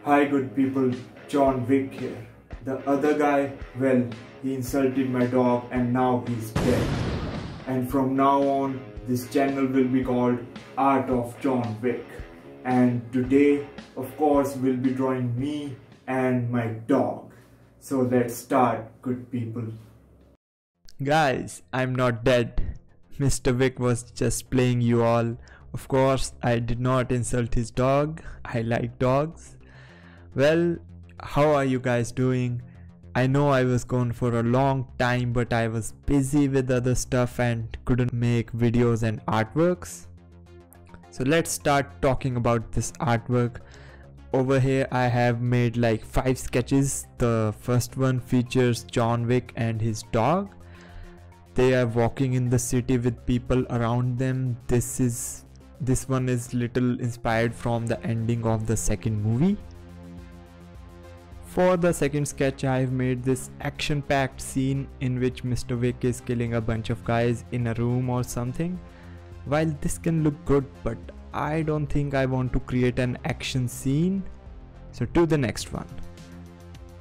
Hi good people, John Wick here. The other guy, well, he insulted my dog and now he's dead. And from now on, this channel will be called Art of John Wick. And today, of course, we'll be drawing me and my dog. So let's start, good people. Guys, I'm not dead. Mr. Wick was just playing you all. Of course, I did not insult his dog. I like dogs. Well, how are you guys doing? I know I was gone for a long time, but I was busy with other stuff and couldn't make videos and artworks. So let's start talking about this artwork. Over here I have made like 5 sketches. The first one features John Wick and his dog. They are walking in the city with people around them. This one is little inspired from the ending of the second movie. For the second sketch, I have made this action-packed scene in which Mr. Wick is killing a bunch of guys in a room or something. While this can look good, but I don't think I want to create an action scene. So to the next one.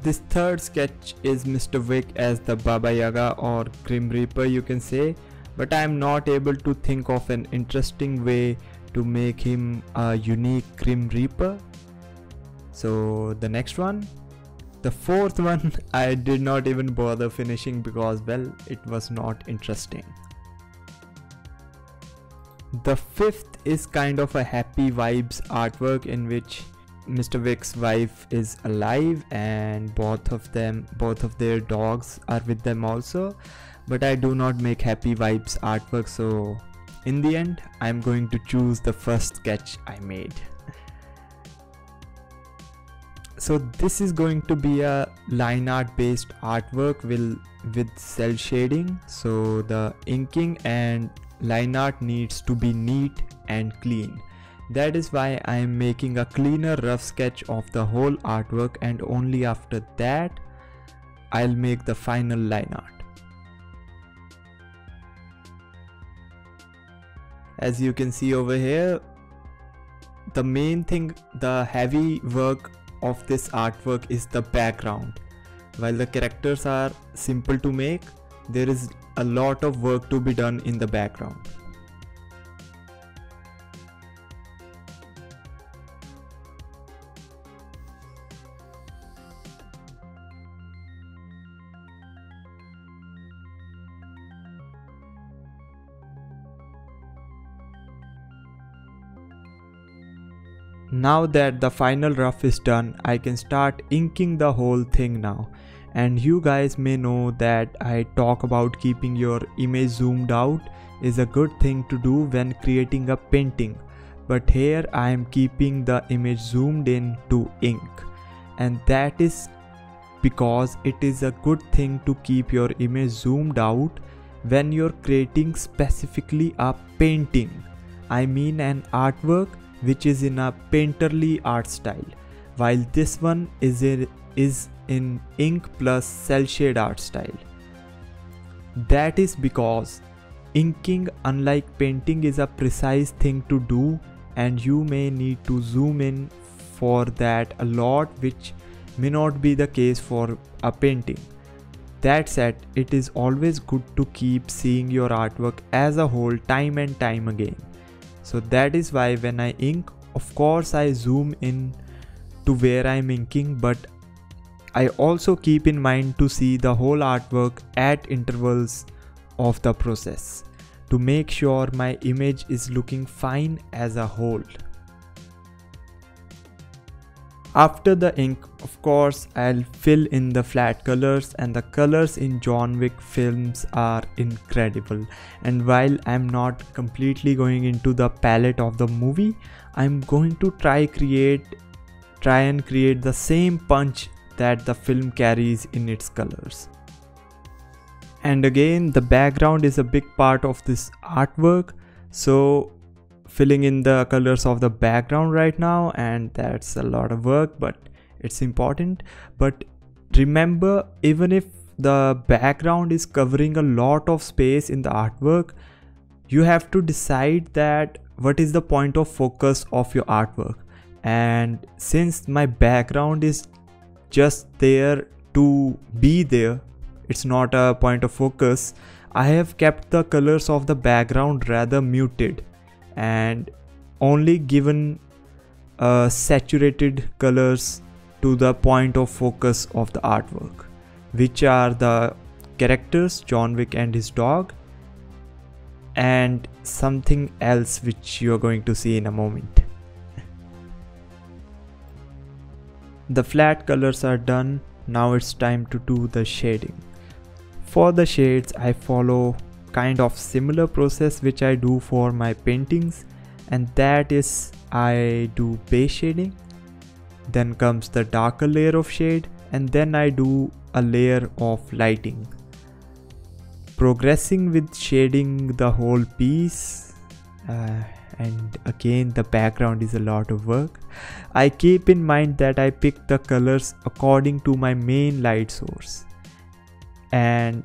This third sketch is Mr. Wick as the Baba Yaga or Grim Reaper, you can say, but I am not able to think of an interesting way to make him a unique Grim Reaper. So the next one. The fourth one I did not even bother finishing because, well, it was not interesting. The fifth is kind of a happy vibes artwork in which Mr. Wick's wife is alive and both of their dogs are with them also, but I do not make happy vibes artwork, so in the end I'm going to choose the first sketch I made. So this is going to be a line art based artwork with cell shading, so the inking and line art needs to be neat and clean. That is why I am making a cleaner rough sketch of the whole artwork, and only after that I'll make the final line art. As you can see over here, the main thing, the heavy work of this artwork is the background. While the characters are simple to make, there is a lot of work to be done in the background. Now that the final rough is done, I can start inking the whole thing now. And you guys may know that I talk about keeping your image zoomed out is a good thing to do when creating a painting. But here I am keeping the image zoomed in to ink. And that is because it is a good thing to keep your image zoomed out when you're creating specifically a painting. I mean an artwork which is in a painterly art style, while this one is in ink plus cell shade art style. That is because inking, unlike painting, is a precise thing to do, and you may need to zoom in for that a lot, which may not be the case for a painting. That said, it is always good to keep seeing your artwork as a whole time and time again. So that is why when I ink, of course I zoom in to where I am inking, but I also keep in mind to see the whole artwork at intervals of the process to make sure my image is looking fine as a whole. After the ink, of course, I'll fill in the flat colors, and the colors in John Wick films are incredible. And while I'm not completely going into the palette of the movie, I'm going to try and create the same punch that the film carries in its colors. And again, the background is a big part of this artwork, so filling in the colors of the background right now, and that's a lot of work, but it's important. But remember, even if the background is covering a lot of space in the artwork, you have to decide that what is the point of focus of your artwork. and since my background is just there to be there, it's not a point of focus, I have kept the colors of the background rather muted and only given saturated colors to the point of focus of the artwork, which are the characters John Wick and his dog, and something else which you are going to see in a moment. The flat colors are done. Now it's time to do the shading. For the shades, I follow kind of similar process which I do for my paintings, and that is I do base shading, then comes the darker layer of shade, and then I do a layer of lighting. Progressing with shading the whole piece, and again the background is a lot of work. I keep in mind that I pick the colors according to my main light source, and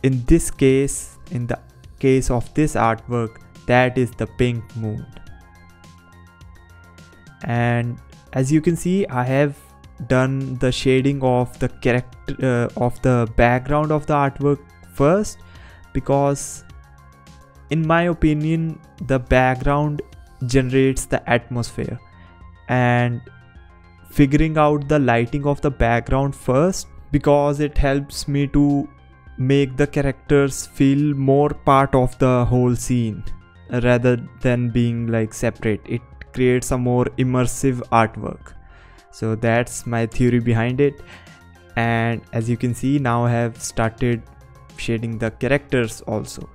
in this case, in the case of this artwork, that is the pink moon. And as you can see, I have done the shading of the character of the background of the artwork first, because in my opinion the background generates the atmosphere, and figuring out the lighting of the background first, because it helps me to make the characters feel more part of the whole scene rather than being like separate. It creates a more immersive artwork. So that's my theory behind it. And as you can see, now I have started shading the characters also.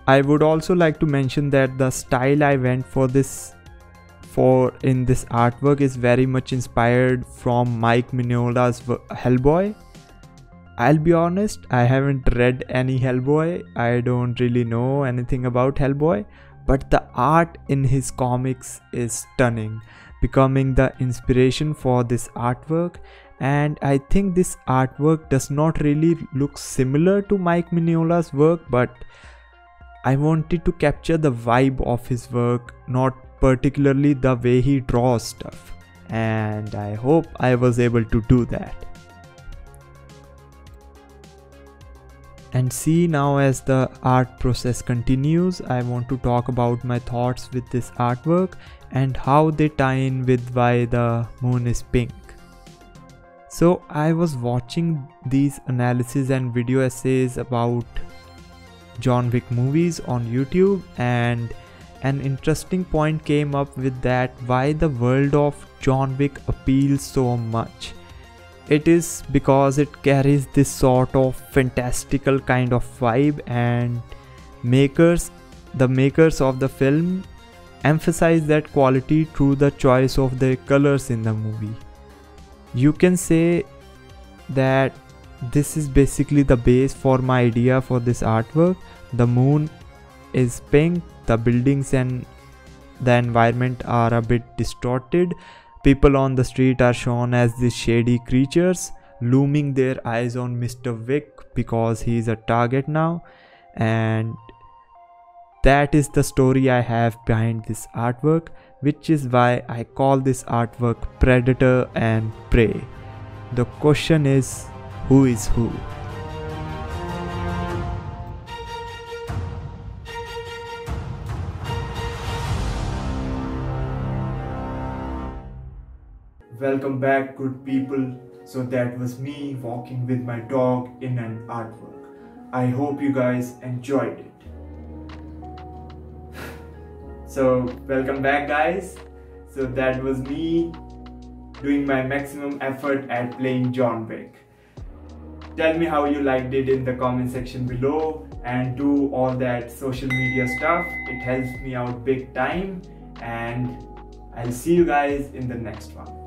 I would also like to mention that the style I went for in this artwork is very much inspired from Mike Mignola's Hellboy. I'll be honest, I haven't read any Hellboy. I don't really know anything about Hellboy, but the art in his comics is stunning, becoming the inspiration for this artwork. And I think this artwork does not really look similar to Mike Mignola's work, but I wanted to capture the vibe of his work, not particularly the way he draws stuff, and I hope I was able to do that. And see, now as the art process continues, I want to talk about my thoughts with this artwork and how they tie in with why the moon is pink. So I was watching these analysis and video essays about John Wick movies on YouTube, and an interesting point came up with that why the world of John Wick appeals so much. It is because it carries this sort of fantastical kind of vibe, and the makers of the film emphasize that quality through the choice of the colors in the movie. You can say that this is basically the base for my idea for this artwork. The moon is pink, the buildings and the environment are a bit distorted. People on the street are shown as these shady creatures, looming their eyes on Mr. Wick because he is a target now. And that is the story I have behind this artwork, which is why I call this artwork Predator and Prey. The question is, who is who? Welcome back, good people. So that was me walking with my dog in an artwork. I hope you guys enjoyed it. So welcome back, guys. So that was me doing my maximum effort at playing John Wick. Tell me how you liked it in the comment section below, and do all that social media stuff. It helps me out big time, and I'll see you guys in the next one.